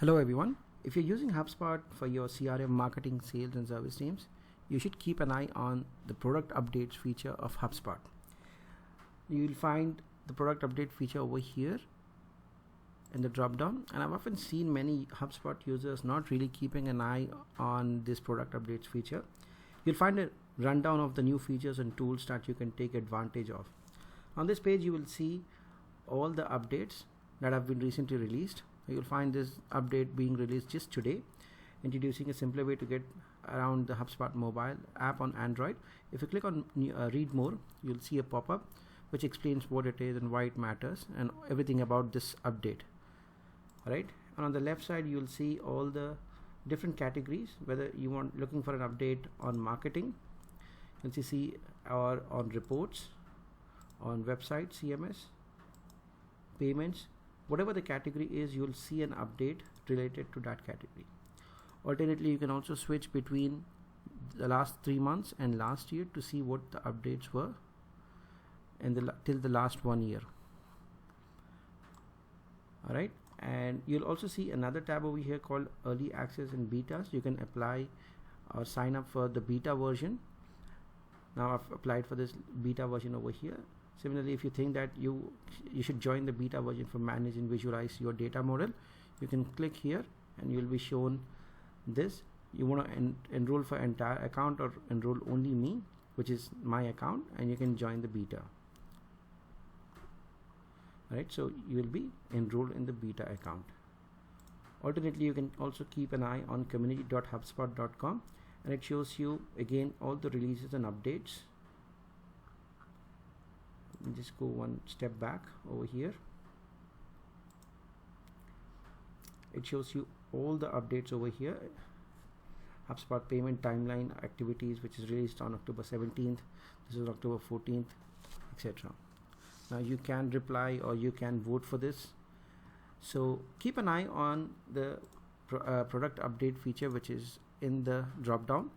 Hello everyone. If you're using HubSpot for your CRM marketing, sales and service teams, you should keep an eye on the product updates feature of HubSpot. You'll find the product update feature over here in the drop down, and I've often seen many HubSpot users not really keeping an eye on this product updates feature. You'll find a rundown of the new features and tools that you can take advantage of. On this page you will see all the updates that have been recently released. You'll find this update being released just today, introducing a simpler way to get around the HubSpot mobile app on Android. If you click on read more, you'll see a pop-up which explains what it is and why it matters and everything about this update. Alright, and on the left side you'll see all the different categories, whether you want looking for an update on marketing, you'll see or on reports, on website CMS, payments. Whatever the category is, you'll see an update related to that category. Alternately, you can also switch between the last 3 months and last year to see what the updates were in till the last 1 year. Alright, and you'll also see another tab over here called early access and betas. You can apply or sign up for the beta version. Now I've applied for this beta version over here. Similarly, if you think that you should join the beta version for manage and visualize your data model, you can click here and you'll be shown this. You want to enroll for entire account or enroll only me, which is my account, and you can join the beta. Alright, so you will be enrolled in the beta account. Alternately, you can also keep an eye on community.hubspot.com, and it shows you again all the releases and updates. Just go one step back over here. It shows you all the updates over here. HubSpot payment timeline activities, which is released on October 17th. This is October 14th, etc. Now you can reply or you can vote for this. So keep an eye on the product update feature, which is in the drop down.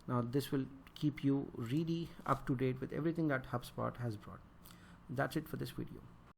Now this will keep you really up to date with everything that HubSpot has brought. That's it for this video.